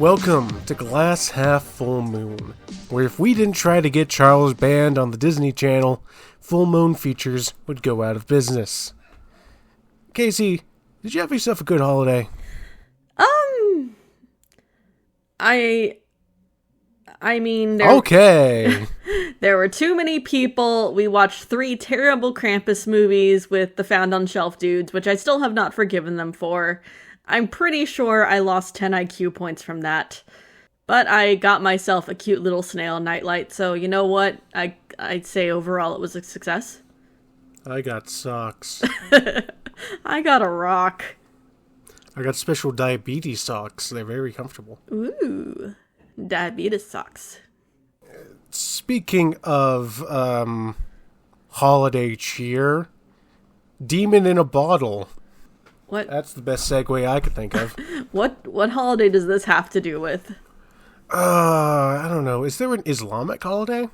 Welcome to Glass Half Full Moon, where if we didn't try to get Charles banned on the Disney Channel, Full Moon features would go out of business. Casey, did you have yourself a good holiday? I mean, Okay. there were too many people. We watched 3 terrible Krampus movies with the found on shelf dudes, which I still have not forgiven them for. I'm pretty sure I lost 10 IQ points from that. But I got myself a cute little snail nightlight, so you know what? I'd say overall it was a success. I got socks. I got a rock. I got special diabetes socks. They're very comfortable. Ooh, diabetes socks. Speaking of holiday cheer, Demon in a Bottle. What? That's the best segue I could think of. What holiday does this have to do with? I don't know. Is there an Islamic holiday?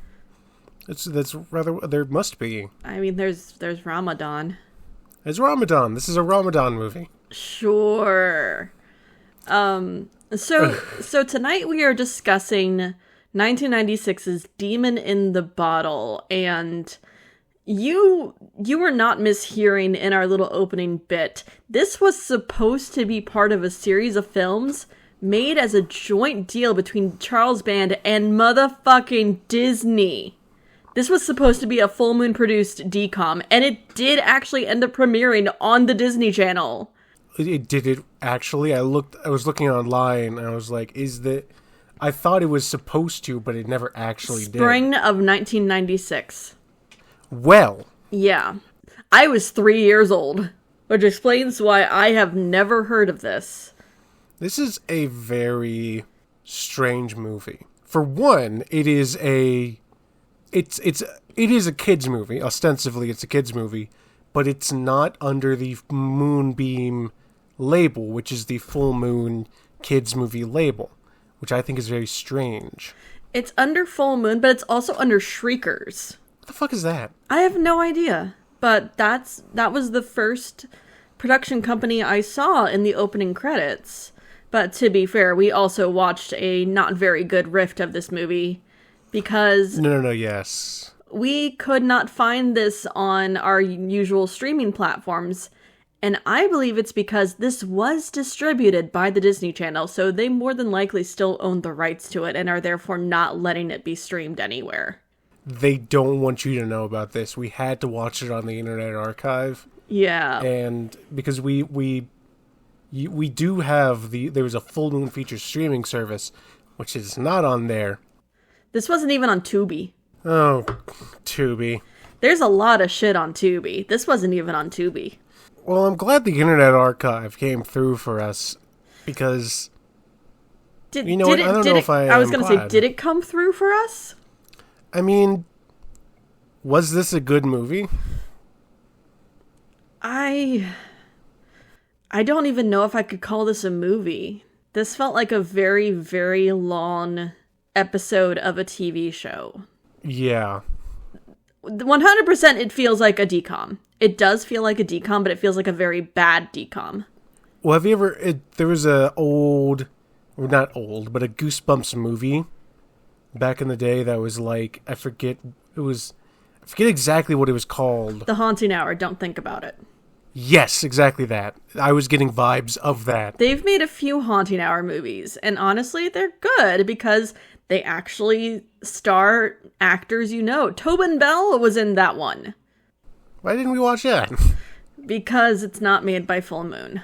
That's rather. There must be. I mean, there's Ramadan. It's Ramadan. This is a Ramadan movie. Sure. So tonight we are discussing 1996's Demon in the Bottle, and you were not mishearing in our little opening bit. This was supposed to be part of a series of films made as a joint deal between Charles Band and motherfucking Disney. This was supposed to be a Full Moon produced DCOM, and it did actually end up premiering on the Disney Channel. Did it actually? I was looking online, and I was like, I thought it was supposed to, but it never actually did. Spring of 1996. Well. Yeah. I was 3 years old, which explains why I have never heard of this. This is a very strange movie. For one, it is a kids movie. Ostensibly, it's a kids movie, but it's not under the Moonbeam label, which is the Full Moon kids movie label, which I think is very strange. It's under Full Moon, but it's also under Shriekers. What the fuck is that? I have no idea, but that was the first production company I saw in the opening credits. But to be fair, we also watched a not very good rift of this movie because yes. We could not find this on our usual streaming platforms, and I believe it's because this was distributed by the Disney Channel, so they more than likely still own the rights to it and are therefore not letting it be streamed anywhere. They don't want you to know about this. We had to watch it on the Internet Archive. Yeah. And because we do have there was a Full Moon Features streaming service, which is not on there. This wasn't even on Tubi. Oh, Tubi. There's a lot of shit on Tubi. This wasn't even on Tubi. Well, I'm glad the Internet Archive came through for us, because I was going to say, did it come through for us? I mean, was this a good movie? I don't even know if I could call this a movie. This felt like a very, very long episode of a TV show. Yeah. 100% it feels like a DCOM. It does feel like a DCOM, but it feels like a very bad DCOM. Well, have you ever... there was a not old, but a Goosebumps movie back in the day that was like... I forget exactly what it was called. The Haunting Hour, Don't Think About It. Yes, exactly that. I was getting vibes of that. They've made a few Haunting Hour movies, and honestly, they're good because they actually star actors you know. Tobin Bell was in that one. Why didn't we watch that? Because it's not made by Full Moon.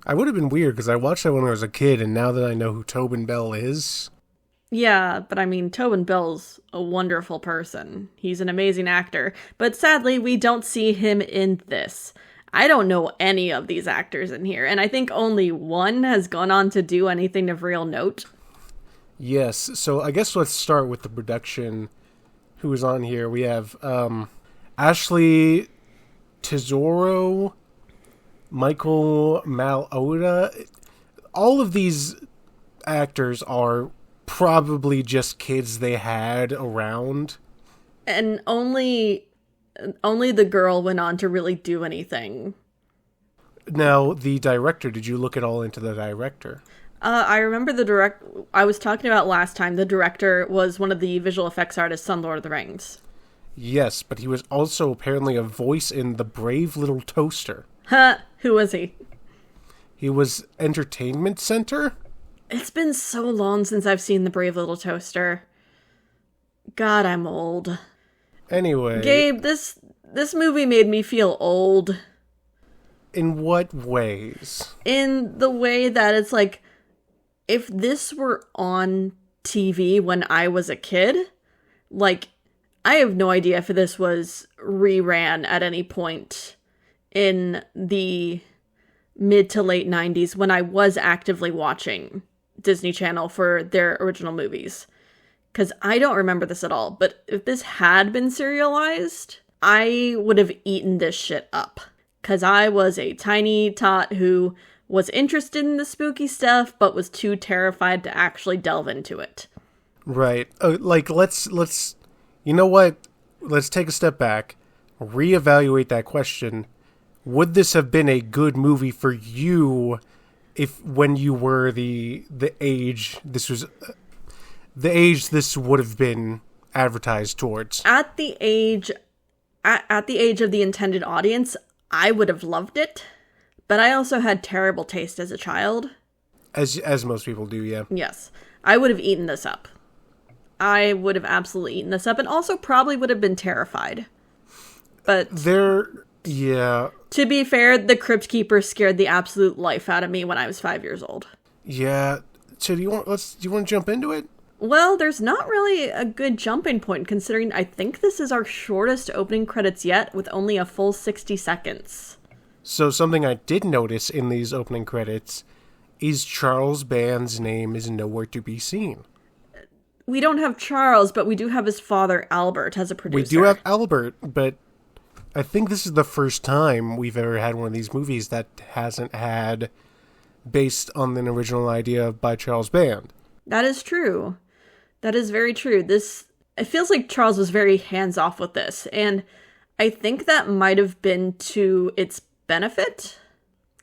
I would have been weird, because I watched that when I was a kid, and now that I know who Tobin Bell is... Yeah, but I mean, Tobin Bell's a wonderful person. He's an amazing actor. But sadly, we don't see him in this. I don't know any of these actors in here, and I think only one has gone on to do anything of real note. Yes, so I guess let's start with the production. Who is on here? We have Ashley Tesoro, Michael Malhotra. All of these actors are probably just kids they had around. And only the girl went on to really do anything. Now, the director, did you look at all into the director? I remember I was talking about last time, the director was one of the visual effects artists on Lord of the Rings. Yes, but he was also apparently a voice in The Brave Little Toaster. Huh, who was he? He was Entertainment Center? It's been so long since I've seen The Brave Little Toaster. God, I'm old. Anyway. Gabe, this movie made me feel old. In what ways? In the way that it's like, if this were on TV when I was a kid, like, I have no idea if this was reran at any point in the mid to late 90s when I was actively watching Disney Channel for their original movies. Because I don't remember this at all. But if this had been serialized, I would have eaten this shit up. Because I was a tiny tot who was interested in the spooky stuff, but was too terrified to actually delve into it. Right. Let's you know what? Let's take a step back, reevaluate that question. Would this have been a good movie for you if when you were the age this was the age this would have been advertised towards? At the age of the intended audience, I would have loved it, but I also had terrible taste as a child. As most people do, yeah. Yes. I would have eaten this up. I would have absolutely eaten this up, and also probably would have been terrified. But yeah. To be fair, the Crypt Keeper scared the absolute life out of me when I was 5 years old. Yeah. So do you want to jump into it? Well, there's not really a good jumping point, considering I think this is our shortest opening credits yet, with only a full 60 seconds. So something I did notice in these opening credits is Charles Band's name is nowhere to be seen. We don't have Charles, but we do have his father, Albert, as a producer. We do have Albert, but I think this is the first time we've ever had one of these movies that hasn't had based on an original idea by Charles Band. That is true. That is very true. It feels like Charles was very hands-off with this, and I think that might have been to its benefit.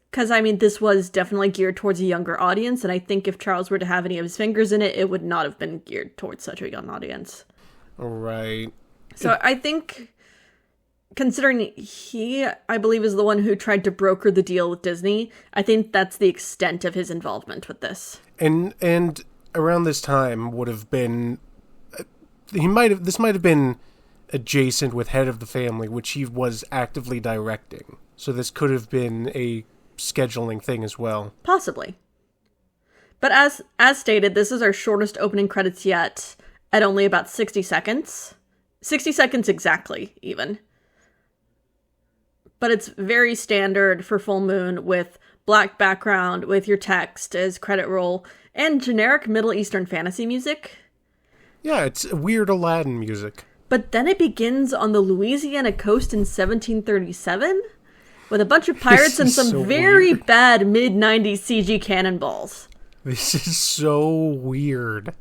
Because, I mean, this was definitely geared towards a younger audience, and I think if Charles were to have any of his fingers in it, it would not have been geared towards such a young audience. Right. So I think, considering he, I believe, is the one who tried to broker the deal with Disney, I think that's the extent of his involvement with this. And around this time would have been, this might have been adjacent with Head of the Family, which he was actively directing. So this could have been a scheduling thing as well. Possibly. But as stated, this is our shortest opening credits yet, at only about 60 seconds. 60 seconds exactly, even. But it's very standard for Full Moon, with black background, with your text as credit roll, and generic Middle Eastern fantasy music. Yeah, it's weird Aladdin music. But then it begins on the Louisiana coast in 1737, with a bunch of pirates and some very bad mid-90s CG cannonballs. This is so weird.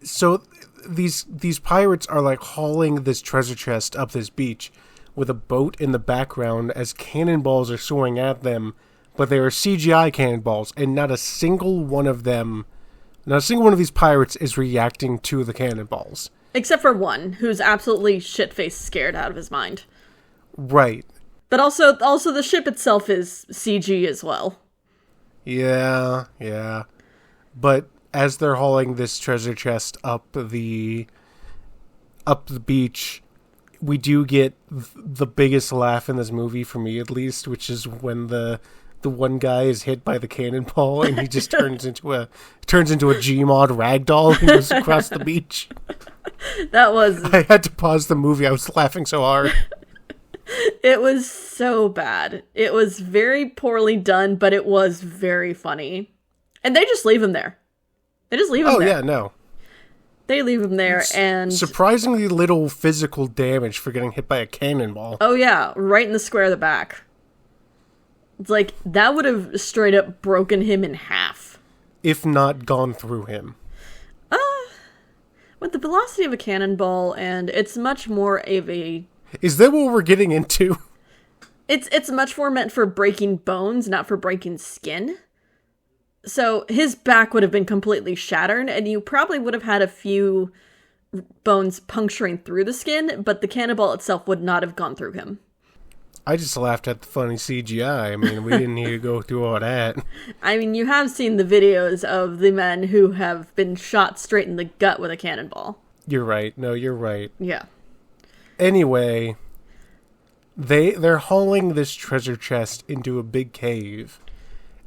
So these pirates are like hauling this treasure chest up this beach with a boat in the background as cannonballs are soaring at them, but they are CGI cannonballs, and not a single one of these pirates is reacting to the cannonballs. Except for one, who's absolutely shit-faced scared out of his mind. Right. But also the ship itself is CG as well. Yeah. But as they're hauling this treasure chest up the beach, we do get the biggest laugh in this movie, for me at least, which is when the one guy is hit by the cannonball and he just turns into a Gmod ragdoll and goes across the beach. I had to pause the movie. I was laughing so hard. It was so bad. It was very poorly done, but it was very funny. And they just leave him there. They just leave him there. Oh, yeah, no. They leave him there, and surprisingly little physical damage for getting hit by a cannonball. Oh, yeah, right in the square of the back. It's like, that would have straight up broken him in half. If not gone through him. With the velocity of a cannonball, and it's much more of a... Is that what we're getting into? It's much more meant for breaking bones, not for breaking skin. So his back would have been completely shattered, and you probably would have had a few bones puncturing through the skin, but the cannonball itself would not have gone through him. I just laughed at the funny CGI. I mean, we didn't need to go through all that. I mean, you have seen the videos of the men who have been shot straight in the gut with a cannonball. You're right. No, you're right. Yeah. Anyway, they're hauling this treasure chest into a big cave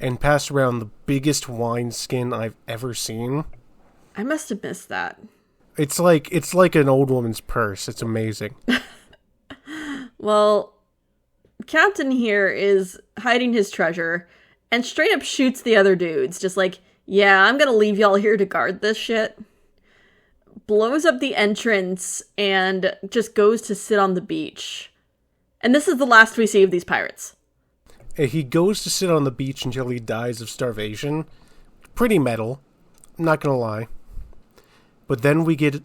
and pass around the biggest wineskin I've ever seen. I must have missed that. It's like an old woman's purse. It's amazing. Well, Captain here is hiding his treasure and straight up shoots the other dudes. Just like, yeah, I'm gonna leave y'all here to guard this shit. Blows up the entrance and just goes to sit on the beach. And this is the last we see of these pirates. He goes to sit on the beach until he dies of starvation. Pretty metal. I'm not gonna lie. But then we get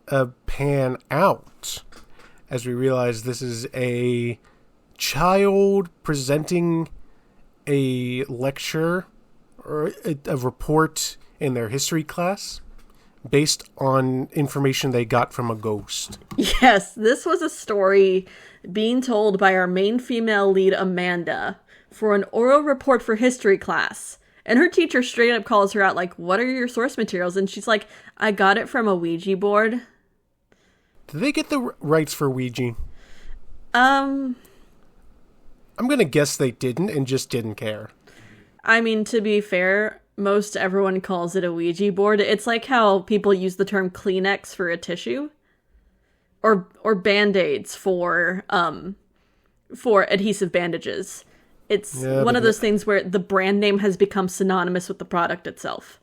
a pan out as we realize this is a child presenting a lecture or a report in their history class based on information they got from a ghost. Yes, this was a story being told by our main female lead, Amanda, for an oral report for history class. And her teacher straight up calls her out, like, what are your source materials? And she's like, I got it from a Ouija board. Did they get the rights for Ouija? I'm gonna guess they didn't and just didn't care. I mean, to be fair, most everyone calls it a Ouija board. It's like how people use the term Kleenex for a tissue. Or Band-Aids for adhesive bandages. It's one of those things where the brand name has become synonymous with the product itself.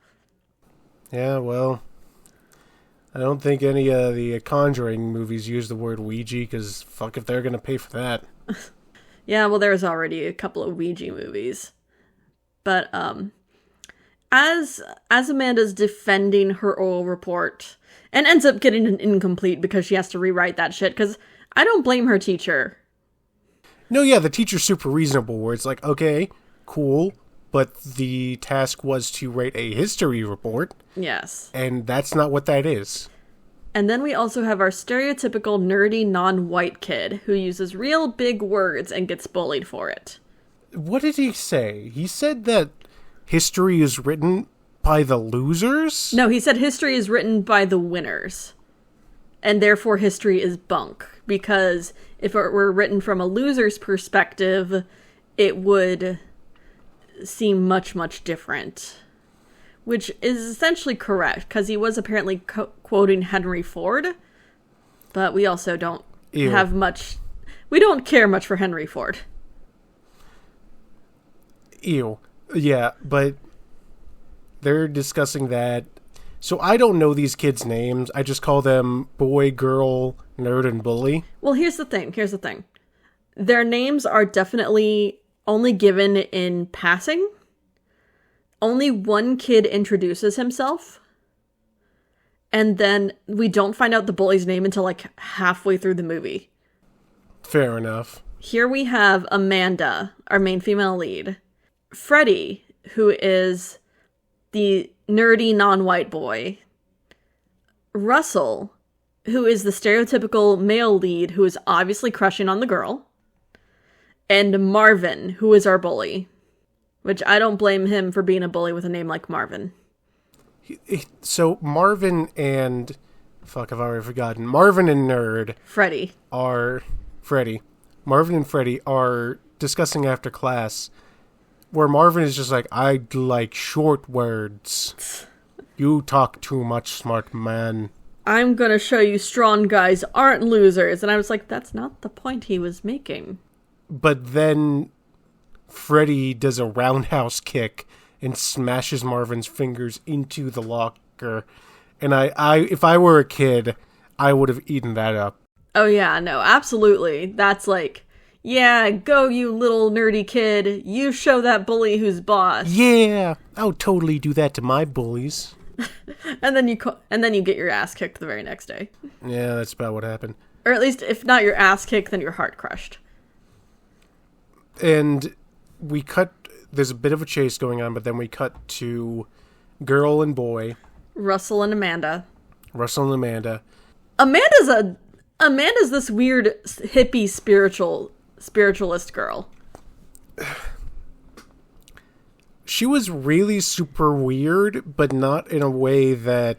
Yeah, well, I don't think any of the Conjuring movies use the word Ouija, because fuck if they're going to pay for that. Yeah, well, there's already a couple of Ouija movies. But as Amanda's defending her oral report, and ends up getting an incomplete because she has to rewrite that shit, because I don't blame her teacher. No, yeah, the teacher's super reasonable, where it's like, okay, cool, but the task was to write a history report. Yes. And that's not what that is. And then we also have our stereotypical nerdy non-white kid who uses real big words and gets bullied for it. What did he say? He said that history is written by the losers? No, he said history is written by the winners. And therefore history is bunk. Because if it were written from a loser's perspective, it would seem much, much different. Which is essentially correct, because he was apparently quoting Henry Ford. But we also don't have much... We don't care much for Henry Ford. Ew. Yeah, but they're discussing that. So I don't know these kids' names. I just call them boy, girl, nerd, and bully. Well, here's the thing. Their names are definitely only given in passing. Only one kid introduces himself. And then we don't find out the bully's name until like halfway through the movie. Fair enough. Here we have Amanda, our main female lead. Freddie, who is the nerdy non-white boy. Russell, who is the stereotypical male lead who is obviously crushing on the girl. And Marvin, who is our bully. Which I don't blame him for being a bully with a name like Marvin. So Marvin and... Fuck, I've already forgotten. Marvin and Nerd... Freddie. Marvin and Freddie are discussing after class... Where Marvin is just like, I like short words. You talk too much, smart man. I'm gonna show you strong guys aren't losers. And I was like, that's not the point he was making. But then Freddy does a roundhouse kick and smashes Marvin's fingers into the locker. And I if I were a kid, I would have eaten that up. Oh yeah, no, absolutely. That's like... Yeah, go you little nerdy kid. You show that bully who's boss. Yeah, I would totally do that to my bullies. and then you get your ass kicked the very next day. Yeah, that's about what happened. Or at least, if not your ass kicked, then your heart crushed. And we cut there's a bit of a chase going on, but then we cut to girl and boy. Russell and Amanda. Amanda's this weird hippie spiritualist girl. She was really super weird, but not in a way that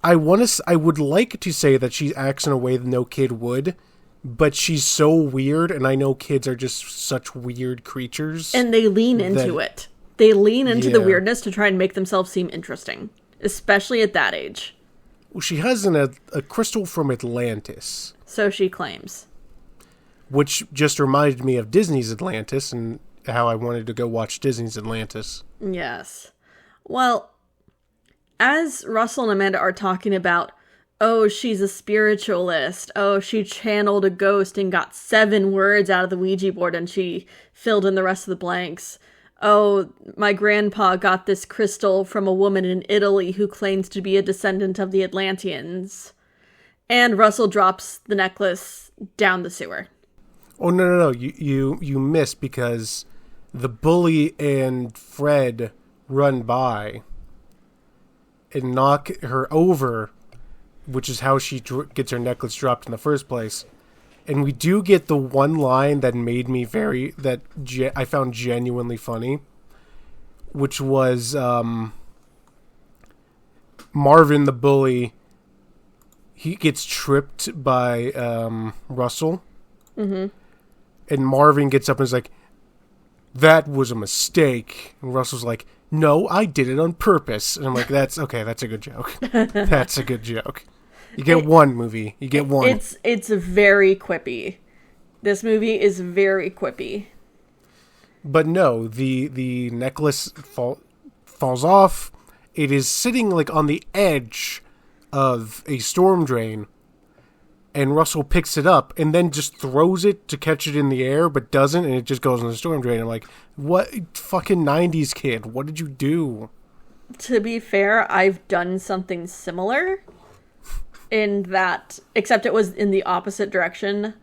I would like to say that she acts in a way that no kid would, but she's so weird, and I know kids are just such weird creatures. And they lean into it. They lean into the weirdness to try and make themselves seem interesting, especially at that age. Well, she has a crystal from Atlantis. So she claims. Which just reminded me of Disney's Atlantis and how I wanted to go watch Disney's Atlantis. Yes. Well, as Russell and Amanda are talking about, oh, she's a spiritualist. Oh, she channeled a ghost and got 7 words out of the Ouija board and she filled in the rest of the blanks. Oh, my grandpa got this crystal from a woman in Italy who claims to be a descendant of the Atlanteans. And Russell drops the necklace down the sewer. Oh, no. You missed because the bully and Fred run by and knock her over, which is how she gets her necklace dropped in the first place. And we do get the one line that made me I found genuinely funny, which was Marvin the bully. He gets tripped by Russell. Mm-hmm. And Marvin gets up and is like, that was a mistake. And Russell's like, no, I did it on purpose. And I'm like, that's a good joke. That's a good joke. You get one movie. You get one. It's very quippy. This movie is very quippy. But no, the necklace falls off. It is sitting like on the edge of a storm drain. And Russell picks it up and then just throws it to catch it in the air, but doesn't, and it just goes in the storm drain. I'm like, what fucking 90s kid? What did you do? To be fair, I've done something similar in that, except it was in the opposite direction.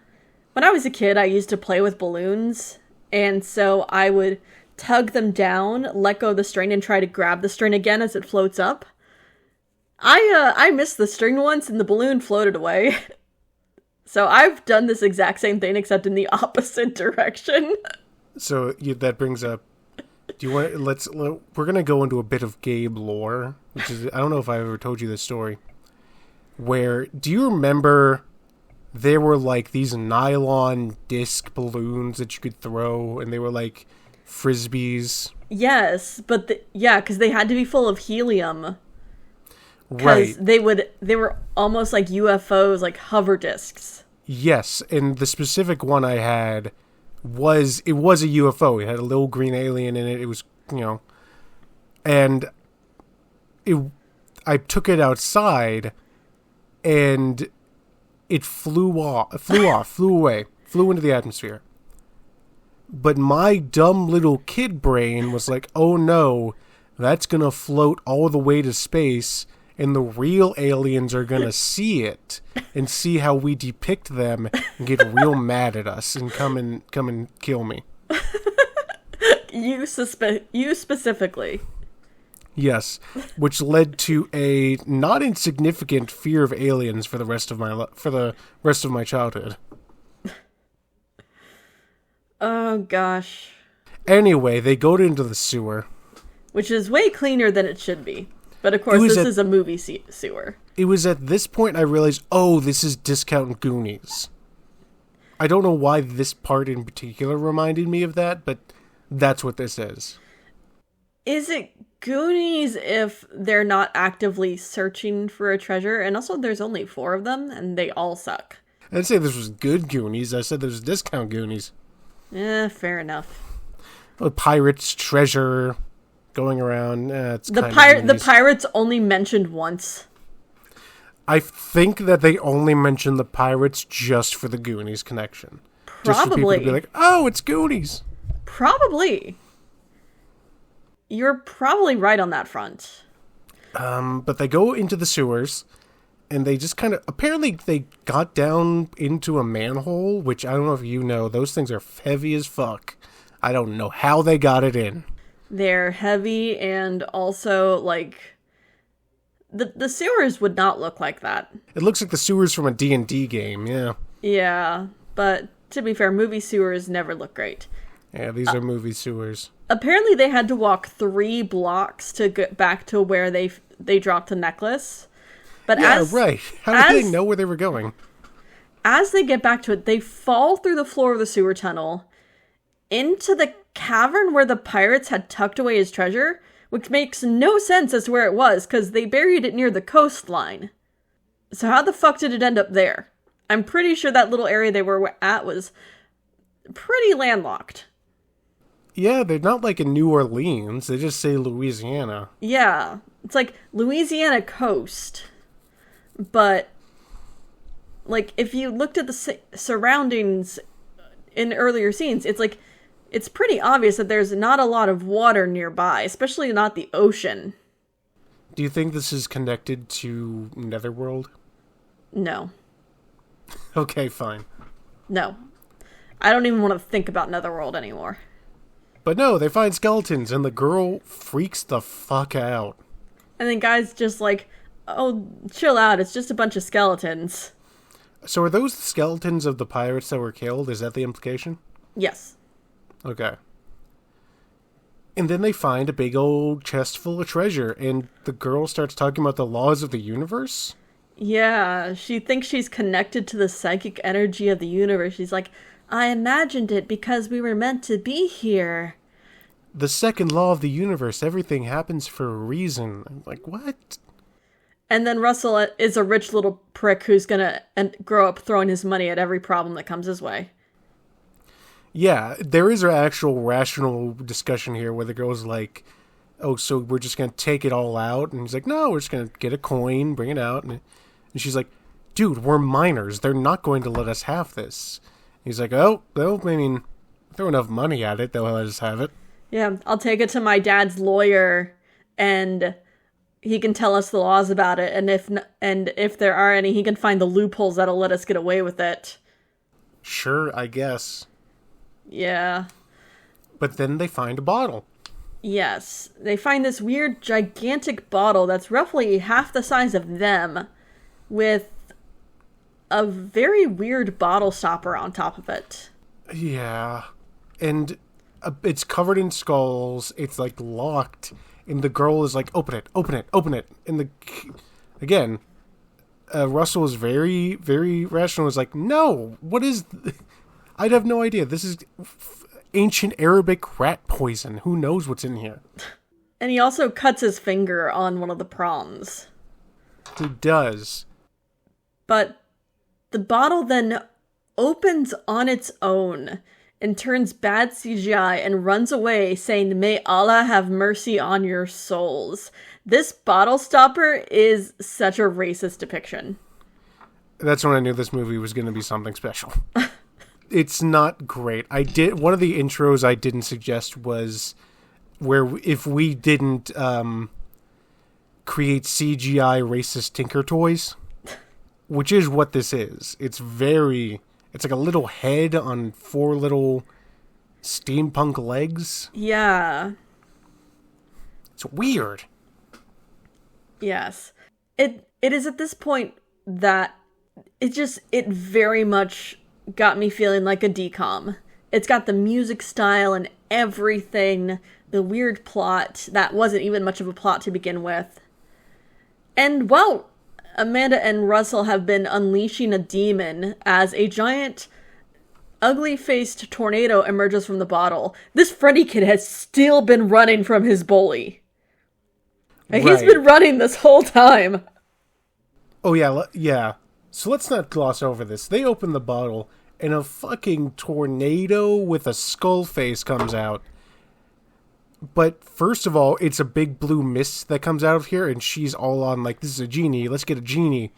When I was a kid, I used to play with balloons, and so I would tug them down, let go of the string, and try to grab the string again as it floats up. I missed the string once, and the balloon floated away. So I've done this exact same thing, except in the opposite direction. So that brings up. Do you want? We're gonna go into a bit of Gabe lore, which is, I don't know if I ever told you this story. Where, do you remember there were like these nylon disc balloons that you could throw, and they were like frisbees? Yes, but because they had to be full of helium. Right. Because they were almost like UFOs, like hover discs. Yes, and the specific one I had was a UFO. It had a little green alien in it. It was, and I took it outside, and it flew away, flew into the atmosphere. But my dumb little kid brain was like, oh no, that's gonna float all the way to space, and the real aliens are going to see it and see how we depict them and get real mad at us and come and kill me. You specifically. Yes, which led to a not insignificant fear of aliens for the rest of my childhood. Oh gosh. Anyway, they go into the sewer, which is way cleaner than it should be. But of course, this is a movie sewer. It was at this point I realized, oh, this is discount Goonies. I don't know why this part in particular reminded me of that, but that's what this is. Is it Goonies if they're not actively searching for a treasure? And also, there's only 4 of them, and they all suck. I didn't say this was good Goonies. I said this was discount Goonies. Fair enough. Pirates, treasure, going around. The pirates only mentioned once. I think that they only mentioned the pirates just for the Goonies connection. Probably. Just for people to be like, oh, it's Goonies. Probably. You're probably right on that front. But they go into the sewers, and they just kind of, apparently they got down into a manhole, which I don't know if you know, those things are heavy as fuck. I don't know how they got it in. They're heavy, and also, like, the sewers would not look like that. It looks like the sewers from a D&D game, yeah. Yeah, but to be fair, movie sewers never look great. Yeah, these are movie sewers. Apparently they had to walk 3 blocks to get back to where they dropped the necklace. But yeah, right. How did they know where they were going? As they get back to it, they fall through the floor of the sewer tunnel into the cavern where the pirates had tucked away his treasure, which makes no sense as to where it was, because they buried it near the coastline. So how the fuck did it end up there? I'm pretty sure that little area they were at was pretty landlocked. Yeah, they're not like in New Orleans. They just say Louisiana. Yeah, it's like Louisiana coast. But, like, if you looked at the surroundings in earlier scenes, it's like, it's pretty obvious that there's not a lot of water nearby, especially not the ocean. Do you think this is connected to Netherworld? No. Okay, fine. No. I don't even want to think about Netherworld anymore. But no, they find skeletons, and the girl freaks the fuck out. And then guys just like, oh, chill out, it's just a bunch of skeletons. So are those the skeletons of the pirates that were killed? Is that the implication? Yes. Okay. And then they find a big old chest full of treasure, and the girl starts talking about the laws of the universe? Yeah, she thinks she's connected to the psychic energy of the universe. She's like, I imagined it because we were meant to be here. The second law of the universe, everything happens for a reason. I'm like, what? And then Russell is a rich little prick who's gonna grow up throwing his money at every problem that comes his way. Yeah, there is an actual rational discussion here where the girl's like, oh, so we're just going to take it all out? And he's like, no, we're just going to get a coin, bring it out. And she's like, dude, we're minors. They're not going to let us have this. He's like, oh, well, I mean, throw enough money at it, they'll let us have it. Yeah, I'll take it to my dad's lawyer, and he can tell us the laws about it. And if there are any, he can find the loopholes that'll let us get away with it. Sure, I guess. Yeah. But then they find a bottle. Yes. They find this weird, gigantic bottle that's roughly half the size of them, with a very weird bottle stopper on top of it. Yeah. And it's covered in skulls. It's, like, locked. And the girl is like, open it, open it, open it. And again, Russell is very, very rational. Is like, no, what is... I'd have no idea. This is ancient Arabic rat poison. Who knows what's in here? And he also cuts his finger on one of the prongs. He does. But the bottle then opens on its own and turns bad CGI and runs away saying, may Allah have mercy on your souls. This bottle stopper is such a racist depiction. That's when I knew this movie was going to be something special. It's not great. One of the intros I didn't suggest was where if we didn't create CGI racist Tinker Toys, which is what this is. It's like a little head on 4 little steampunk legs. Yeah. It's weird. Yes. It is at this point that it very much got me feeling like a DCOM. It's got the music style and everything, the weird plot that wasn't even much of a plot to begin with. And, well, Amanda and Russell have been unleashing a demon as a giant, ugly-faced tornado emerges from the bottle. This Freddy kid has still been running from his bully. Right. He's been running this whole time. Oh, yeah, yeah. So let's not gloss over this. They open the bottle, and a fucking tornado with a skull face comes out. But first of all, it's a big blue mist that comes out of here, and she's all on, like, this is a genie, let's get a genie.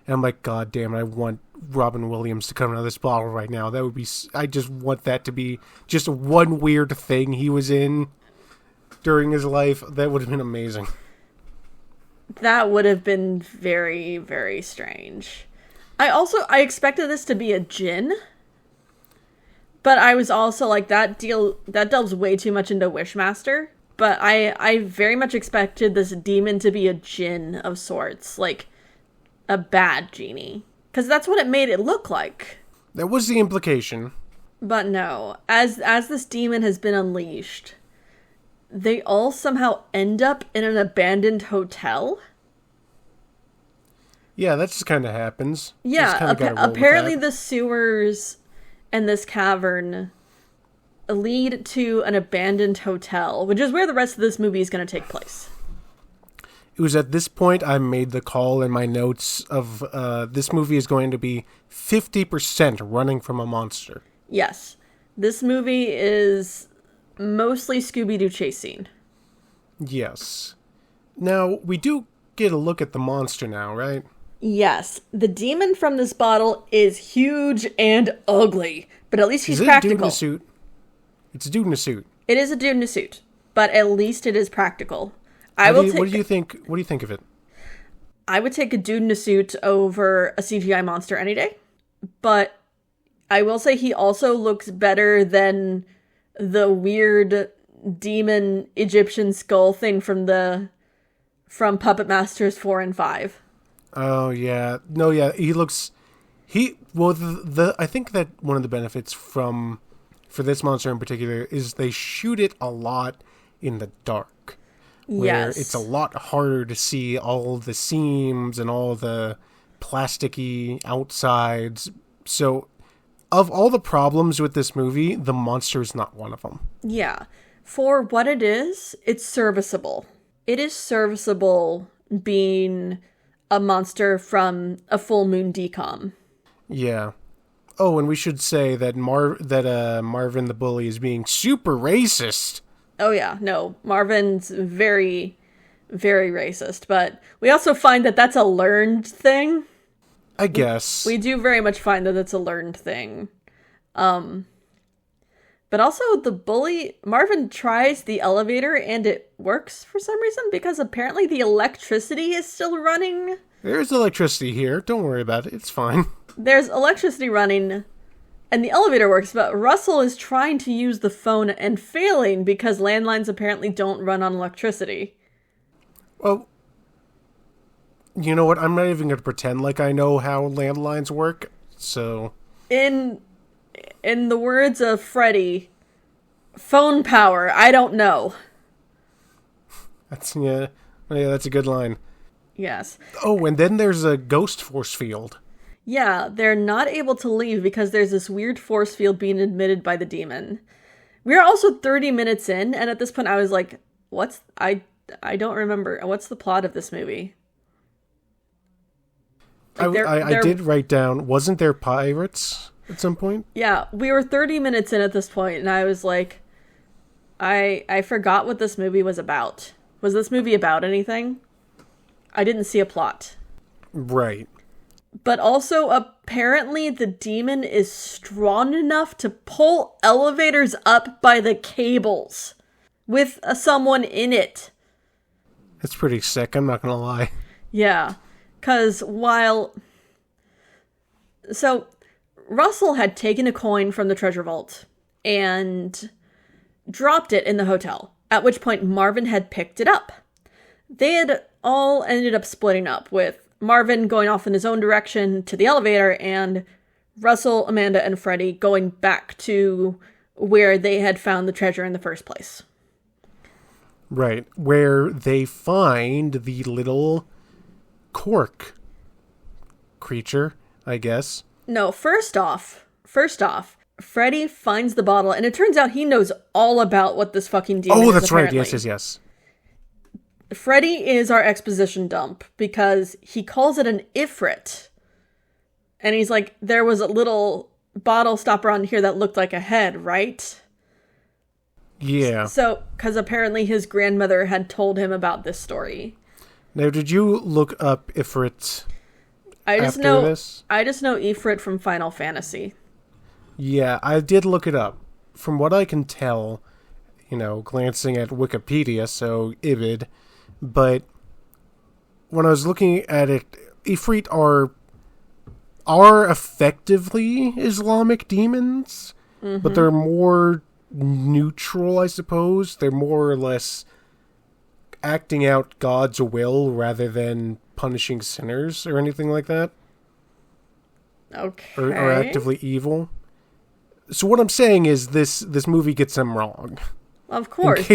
And I'm like, God damn it, I want Robin Williams to come out of this bottle right now. That would be, I just want that to be just one weird thing he was in during his life. That would have been amazing. That would have been very, very strange. I expected this to be a djinn. But I was also like, that delves way too much into Wishmaster. But I very much expected this demon to be a djinn of sorts, like a bad genie. Because that's what it made it look like. That was the implication. But no, as this demon has been unleashed, they all somehow end up in an abandoned hotel. Yeah, that just kind of happens. Yeah, apparently the sewers and this cavern lead to an abandoned hotel, which is where the rest of this movie is going to take place. It was at this point I made the call in my notes of this movie is going to be 50% running from a monster. Yes. This movie is mostly Scooby-Doo chase scene. Yes. Now, we do get a look at the monster now, right? Yes. The demon from this bottle is huge and ugly, but at least he's practical. Is it a dude in a suit? It's a dude in a suit. It is a dude in a suit, but at least it is practical. What do you think of it? I would take a dude in a suit over a CGI monster any day, but I will say he also looks better than the weird demon Egyptian skull thing from Puppet Masters 4 and 5. Oh yeah. No, yeah, he looks I think that one of the benefits for this monster in particular is they shoot it a lot in the dark. Where Yes. it's a lot harder to see all the seams and all the plasticky outsides. So, of all the problems with this movie, the monster is not one of them. Yeah. For what it is, it's serviceable. It is serviceable being a monster from a full moon decom. Yeah. Oh, and we should say that Marvin the Bully is being super racist. Oh yeah, no, Marvin's very, very racist, but we also find that that's a learned thing. I guess. We do very much find that it's a learned thing. But also the bully, Marvin tries the elevator and it works for some reason because apparently the electricity is still running. There's electricity here. Don't worry about it. It's fine. There's electricity running and the elevator works, but Russell is trying to use the phone and failing because landlines apparently don't run on electricity. Well, you know what? I'm not even going to pretend like I know how landlines work, so... In the words of Freddy, phone power, I don't know. That's a good line. Yes. Oh, and then there's a ghost force field. Yeah, they're not able to leave because there's this weird force field being emitted by the demon. We're also 30 minutes in, and at this point I was like, I don't remember. What's the plot of this movie? Like I did write down, wasn't there pirates at some point? Yeah, we were 30 minutes in at this point, and I was like, I forgot what this movie was about. Was this movie about anything? I didn't see a plot. Right. But also, apparently, the demon is strong enough to pull elevators up by the cables with someone in it. It's pretty sick, I'm not gonna lie. Yeah, because So, Russell had taken a coin from the treasure vault and dropped it in the hotel, at which point Marvin had picked it up. They had all ended up splitting up, with Marvin going off in his own direction to the elevator, and Russell, Amanda, and Freddie going back to where they had found the treasure in the first place. Right, where they find the little cork creature, I guess. No, first off, Freddie finds the bottle, and it turns out he knows all about what this fucking demon is. Oh, that's apparently. right, yes. Freddie is our exposition dump because he calls it an ifrit. And he's like, there was a little bottle stopper on here that looked like a head, right? Yeah. So, because apparently his grandmother had told him about this story. Now, did you look up ifrit after this? I just know ifrit from Final Fantasy. Yeah, I did look it up. From what I can tell, glancing at Wikipedia, so Ibid, but when I was looking at it, Ifrit are effectively Islamic demons, but they're more neutral, I suppose. They're more or less acting out God's will rather than punishing sinners or anything like that. Okay. Or actively evil. So what I'm saying is this movie gets them wrong. Of course,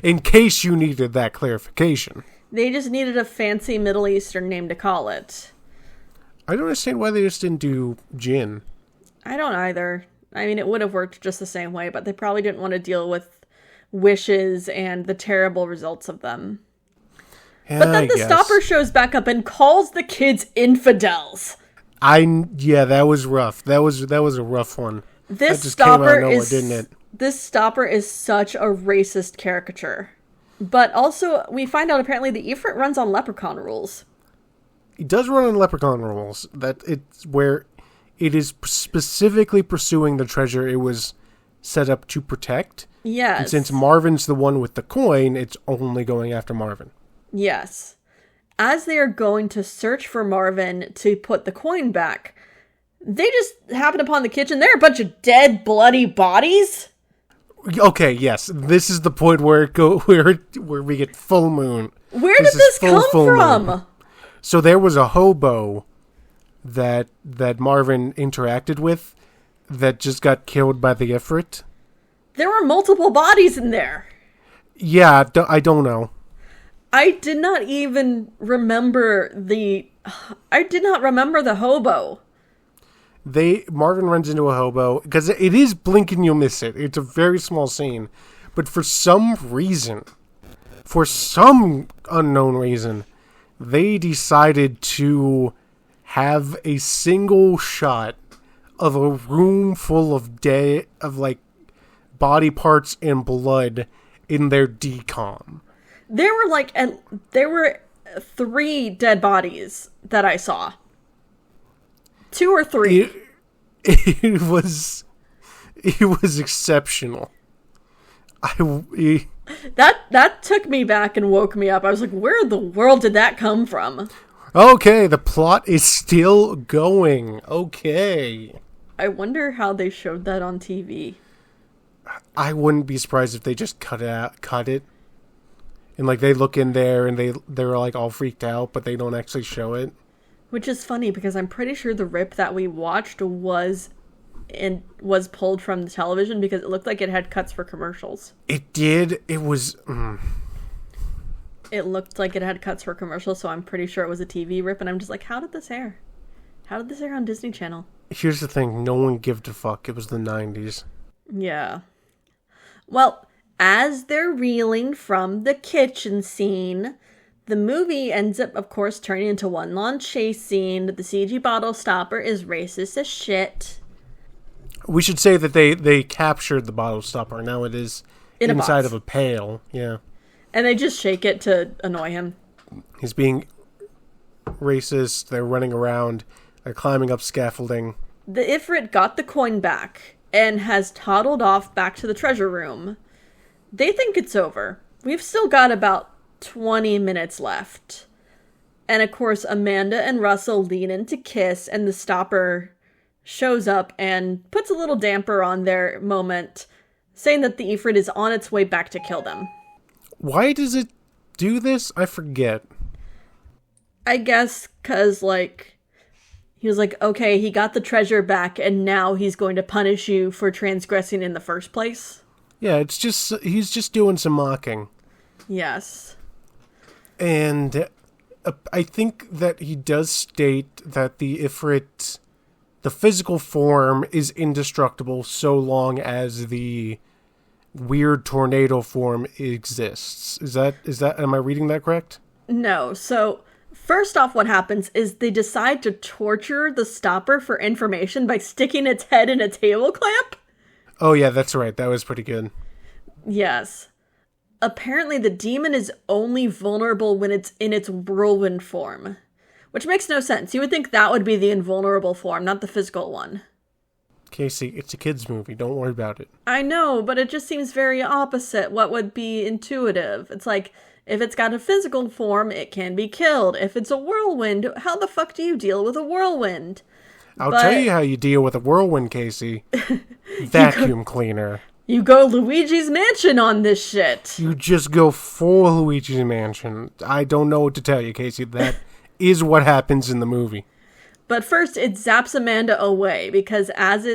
in case you needed that clarification. They just needed a fancy Middle Eastern name to call it. I don't understand why they just didn't do Jinn. I don't either. I mean, it would have worked just the same way, but they probably didn't want to deal with wishes and the terrible results of them. Yeah, but then the Stopper shows back up and calls the kids infidels. That was rough. That was a rough one. This just Stopper came out of nowhere, didn't it? This Stopper is such a racist caricature. But also, we find out apparently the Ifrit runs on leprechaun rules. He does run on leprechaun rules. That it's where it is specifically pursuing the treasure it was set up to protect. Yes. And since Marvin's the one with the coin, it's only going after Marvin. Yes. As they are going to search for Marvin to put the coin back, they just happen upon the kitchen. There are a bunch of dead, bloody bodies. Okay, yes. This is the point where where we get full moon. Where did this come from? Moon. So there was a hobo that Marvin interacted with that just got killed by the Ifrit. There were multiple bodies in there. Yeah, I don't know. I did not even remember the hobo. Marvin runs into a hobo because it is blink and you'll miss it. It's a very small scene, but for some unknown reason, they decided to have a single shot of a room full of body parts and blood in their decom. There were 3 dead bodies that I saw. 2 or 3. It was exceptional. That took me back and woke me up. I was like, where in the world did that come from? Okay, the plot is still going. Okay. I wonder how they showed that on TV. I wouldn't be surprised if they just cut it. And they look in there and they're all freaked out, but they don't actually show it. Which is funny because I'm pretty sure the rip that we watched was pulled from the television because it looked like it had cuts for commercials. It did. It was. It looked like it had cuts for commercials, so I'm pretty sure it was a TV rip. And I'm just like, how did this air? How did this air on Disney Channel? Here's the thing: no one gave a fuck. It was the 90s. Yeah. Well, as they're reeling from the kitchen scene, the movie ends up, of course, turning into one long chase scene. The CG bottle stopper is racist as shit. We should say that they captured the bottle stopper. Now it is inside of a pail. Yeah. And they just shake it to annoy him. He's being racist. They're running around. They're climbing up scaffolding. The Ifrit got the coin back and has toddled off back to the treasure room. They think it's over. We've still got about 20 minutes left. And of course, Amanda and Russell lean in to kiss, and the stopper shows up and puts a little damper on their moment, saying that the Ifrit is on its way back to kill them. Why does it do this? I forget. I guess because, he was like, okay, he got the treasure back, and now he's going to punish you for transgressing in the first place. Yeah, he's just doing some mocking. Yes. And I think that he does state that the Ifrit, the physical form, is indestructible so long as the weird tornado form exists. Is that am I reading that correct? No. So, first off, what happens is they decide to torture the stopper for information by sticking its head in a table clamp. Oh yeah, that's right. That was pretty good. Yes. Apparently the demon is only vulnerable when it's in its whirlwind form. Which makes no sense. You would think that would be the invulnerable form, not the physical one. Casey, it's a kid's movie. Don't worry about it. I know, but it just seems very opposite what would be intuitive. It's like, if it's got a physical form, it can be killed. If it's a whirlwind, how the fuck do you deal with a whirlwind? I'll tell you how you deal with a whirlwind, Casey. Vacuum cleaner. You go Luigi's Mansion on this shit. You just go full Luigi's Mansion. I don't know what to tell you, Casey. That is what happens in the movie. But first, it zaps Amanda away, because as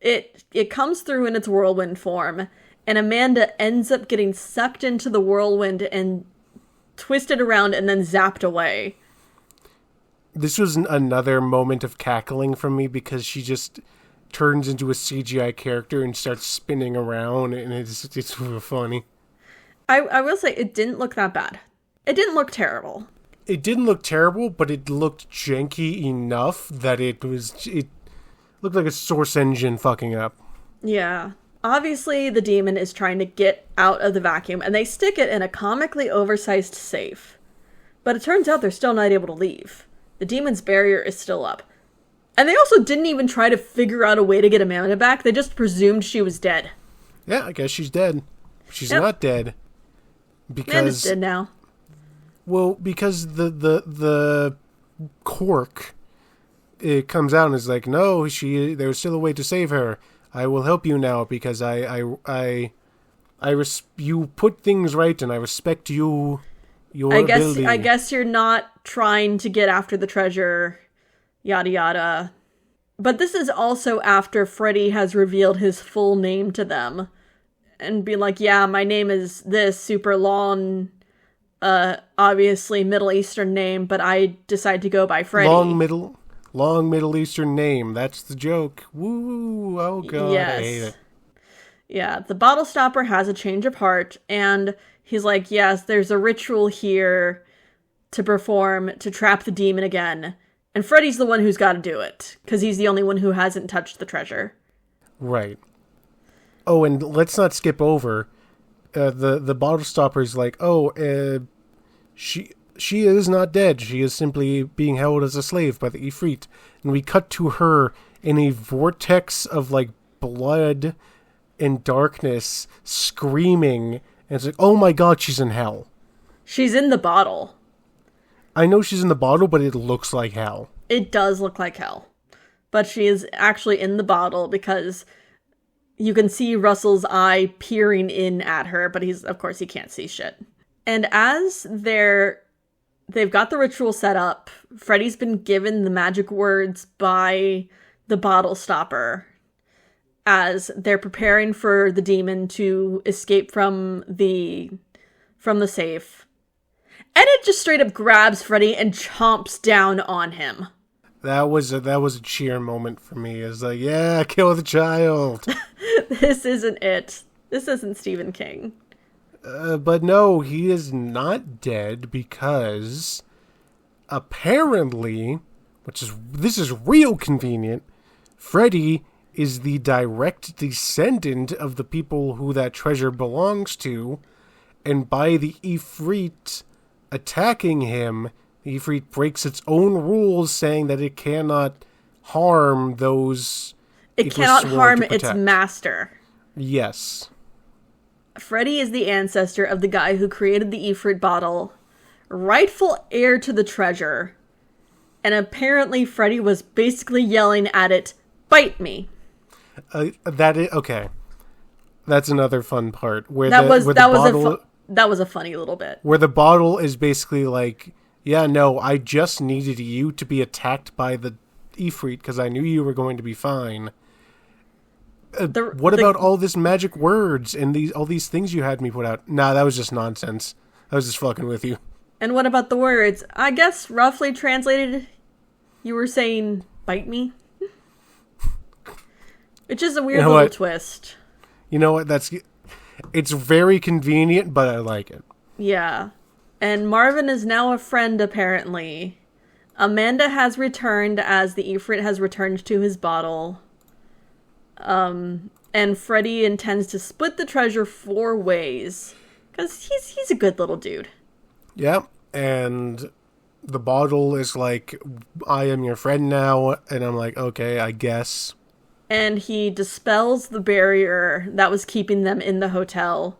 it comes through in its whirlwind form, and Amanda ends up getting sucked into the whirlwind and twisted around and then zapped away. This was another moment of cackling from me, because she just turns into a CGI character and starts spinning around, and it's real funny. I will say, it didn't look that bad. It didn't look terrible. It didn't look terrible, but it looked janky enough that it looked like a Source engine fucking up. Yeah. Obviously, the demon is trying to get out of the vacuum, and they stick it in a comically oversized safe. But it turns out they're still not able to leave. The demon's barrier is still up. And they also didn't even try to figure out a way to get Amanda back. They just presumed she was dead. Yeah, I guess she's dead. She's not dead. Because Amanda's dead now. Well, because the cork, it comes out and is like, no, there's still a way to save her. I will help you now because you put things right and I respect your ability. I guess you're not trying to get after the treasure, yada yada. But this is also after Freddy has revealed his full name to them. And be like, yeah, my name is this super long, obviously Middle Eastern name, but I decide to go by Freddy. Long Middle Eastern name. That's the joke. Woo! Oh god, yes. I hate it. Yeah, the bottle stopper has a change of heart, and he's like, yes, there's a ritual here to perform to trap the demon again. And Freddy's the one who's got to do it, because he's the only one who hasn't touched the treasure. Right. Oh, and let's not skip over. The bottle stopper's like, she is not dead. She is simply being held as a slave by the Ifrit. And we cut to her in a vortex of, like, blood and darkness, screaming. And it's like, oh my god, she's in hell. She's in the bottle. I know she's in the bottle, but it looks like hell. It does look like hell. But she is actually in the bottle because you can see Russell's eye peering in at her, but of course he can't see shit. And as they've got the ritual set up, Freddy's been given the magic words by the bottle stopper as they're preparing for the demon to escape from the safe. And it just straight up grabs Freddy and chomps down on him. That was a cheer moment for me. It's like, yeah, kill the child. This isn't it. This isn't Stephen King. But no, he is not dead because apparently, this is real convenient, Freddy is the direct descendant of the people who that treasure belongs to, and by the Ifrit attacking him, the Ifrit breaks its own rules saying that it cannot harm those it cannot harm its master. Yes. Freddy is the ancestor of the guy who created the Ifrit bottle, rightful heir to the treasure, and apparently Freddy was basically yelling at it, "Bite me." Okay. That's another fun part that was a funny little bit where the bottle is basically like, yeah, no, I just needed you to be attacked by the Ifrit because I knew you were going to be fine. What about all this magic words and all these things you had me put out? Nah, that was just nonsense. I was just fucking with you. And what about the words? I guess roughly translated, you were saying, bite me? Which is a weird little twist. You know what? It's very convenient, but I like it. Yeah. And Marvin is now a friend, apparently. Amanda has returned as the Ifrit has returned to his bottle. And Freddy intends to split the treasure 4 ways. Because he's a good little dude. Yeah, and the bottle is like, I am your friend now. And I'm like, okay, I guess. And he dispels the barrier that was keeping them in the hotel.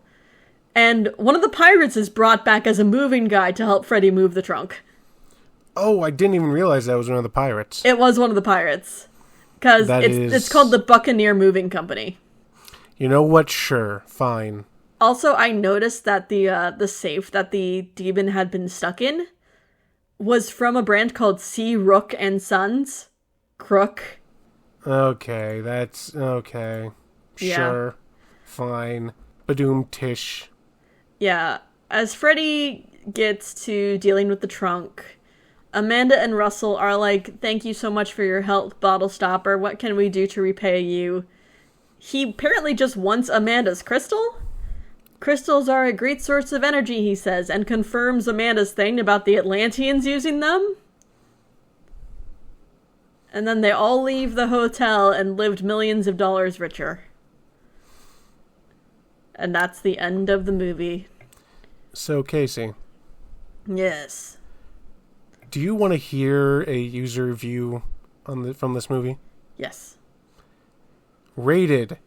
And one of the pirates is brought back as a moving guy to help Freddy move the trunk. Oh, I didn't even realize that was one of the pirates. It was one of the pirates. Because it's called the Buccaneer Moving Company. You know what? Sure. Fine. Also, I noticed that the safe that the demon had been stuck in was from a brand called C. Rook and Sons. Crook. Okay, that's... okay. Yeah. Sure. Fine. Badoom tish. Yeah. As Freddy gets to dealing with the trunk, Amanda and Russell are like, thank you so much for your help, Bottle Stopper. What can we do to repay you? He apparently just wants Amanda's crystal? Crystals are a great source of energy, he says, and confirms Amanda's thing about the Atlanteans using them. And then they all leave the hotel and lived millions of dollars richer. And that's the end of the movie. So, Casey. Yes. Do you want to hear a user review from this movie? Yes. Rated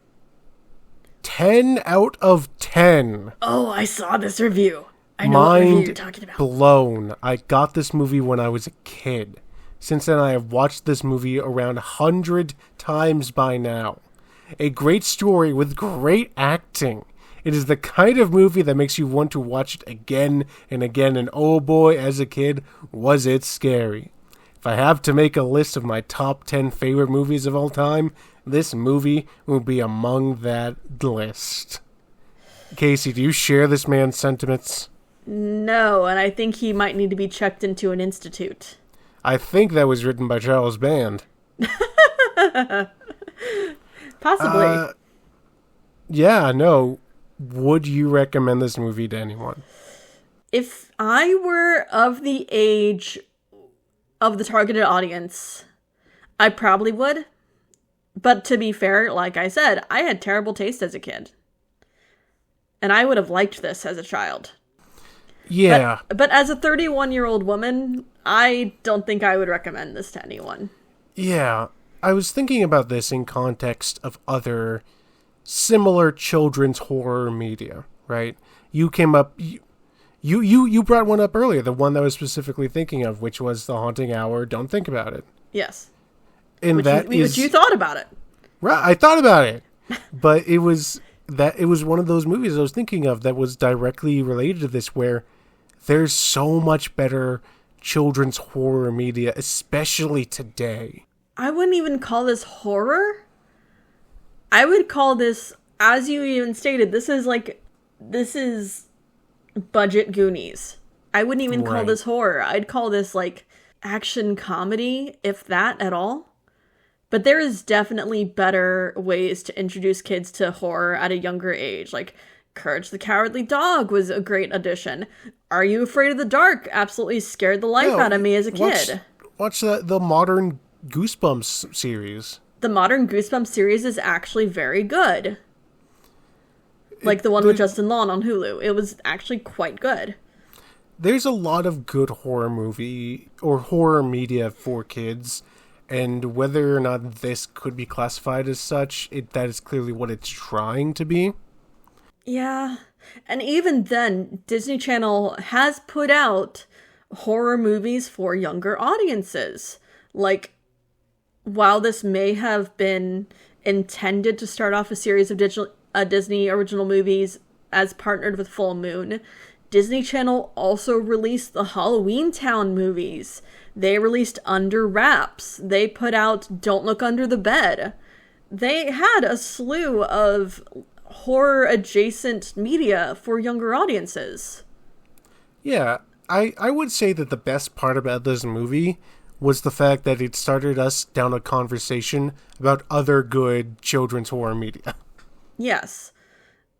10 out of 10. Oh, I saw this review. I know what review you're talking about. Blown. I got this movie when I was a kid. Since then, I have watched this movie around 100 times by now. A great story with great acting. It is the kind of movie that makes you want to watch it again and again, and oh boy, as a kid, was it scary. If I have to make a list of my top 10 favorite movies of all time, this movie will be among that list. Casey, do you share this man's sentiments? No, and I think he might need to be checked into an institute. I think that was written by Charles Band. Possibly. Yeah, no. Would you recommend this movie to anyone? If I were of the age of the targeted audience, I probably would. But to be fair, like I said, I had terrible taste as a kid. And I would have liked this as a child. Yeah. But as a 31-year-old woman, I don't think I would recommend this to anyone. Yeah. I was thinking about this in context of other similar children's horror media, right? You came up... You brought one up earlier, the one that I was specifically thinking of, which was The Haunting Hour, Don't Think About It. Yes. And which you thought about it. Right, I thought about it. But it was one of those movies I was thinking of that was directly related to this, where there's so much better children's horror media, especially today. I wouldn't even call this horror. I would call this, as you even stated, this is budget Goonies. I wouldn't even call this horror. I'd call this like action comedy, if that at all. But there is definitely better ways to introduce kids to horror at a younger age. Like Courage the Cowardly Dog was a great addition. Are You Afraid of the Dark absolutely scared the life out of me as a kid. Watch the modern Goosebumps series. The modern Goosebumps series is actually very good. Like the one with Justin Long on Hulu. It was actually quite good. There's a lot of good horror movie or horror media for kids, and whether or not this could be classified as such, that is clearly what it's trying to be. Yeah. And even then, Disney Channel has put out horror movies for younger audiences. Like, while this may have been intended to start off a series of Disney original movies as partnered with Full Moon, Disney Channel also released the Halloween Town movies. They released Under Wraps. They put out Don't Look Under the Bed. They had a slew of horror-adjacent media for younger audiences. Yeah, I would say that the best part about this movie was the fact that it started us down a conversation about other good children's horror media. Yes.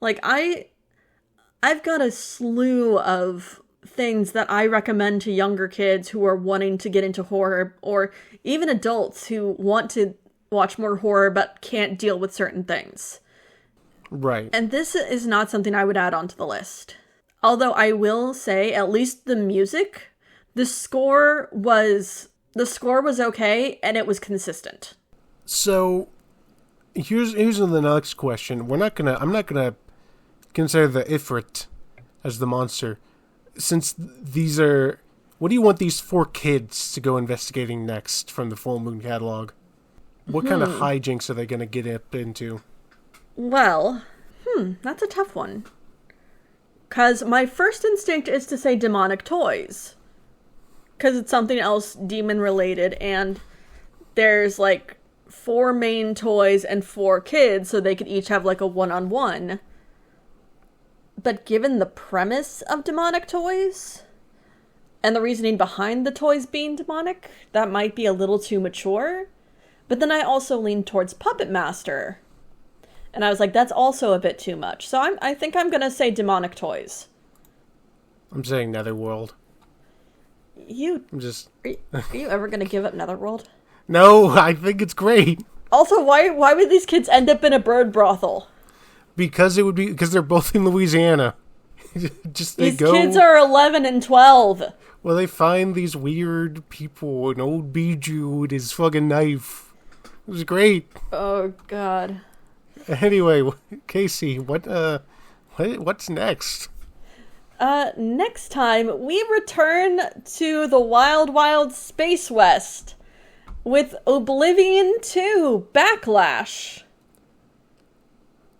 Like, I've got a slew of things that I recommend to younger kids who are wanting to get into horror, or even adults who want to watch more horror but can't deal with certain things. Right. And this is not something I would add onto the list. Although I will say, at least the music, the score was okay, and it was consistent. So, here's the next question. I'm not gonna consider the Ifrit as the monster, since these are... What do you want these 4 kids to go investigating next from the Full Moon catalog? What kind of hijinks are they going to get up into? Well, that's a tough one. Because my first instinct is to say demonic toys. Because it's something else demon-related, and there's, like, 4 main toys and 4 kids, so they could each have, like, a one-on-one. But given the premise of demonic toys, and the reasoning behind the toys being demonic, that might be a little too mature. But then I also leaned towards Puppet Master. And I was like, that's also a bit too much. So I think I'm going to say demonic toys. I'm saying Netherworld. Are you ever going to give up Netherworld? No, I think it's great. Also, why would these kids end up in a bird brothel? Because they're both in Louisiana. These kids are 11 and 12. Well, they find these weird people, an old Bijou with his fucking knife. It was great. Oh, God. Anyway, Casey, what's next? Next time, we return to the Wild Wild Space West with Oblivion 2 Backlash.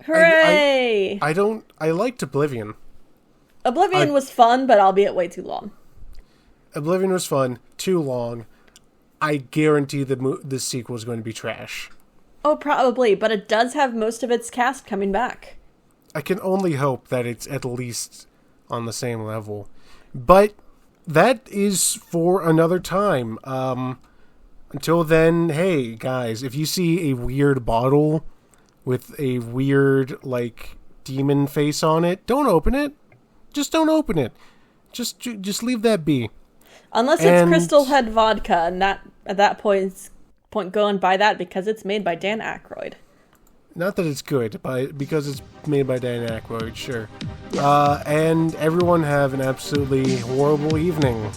Hooray! I liked Oblivion. Oblivion was fun, but albeit way too long. Oblivion was fun, too long. I guarantee the sequel is going to be trash. Oh, probably, but it does have most of its cast coming back. I can only hope that it's at least on the same level. But that is for another time. Until then, hey, guys, if you see a weird bottle with a weird, like, demon face on it, don't open it. Just don't open it. Just leave that be. Unless it's Crystal Head vodka, and at that point go and buy that because it's made by Dan Aykroyd. Not that it's good, but because it's made by Dan Aykroyd, sure. And everyone have an absolutely horrible evening.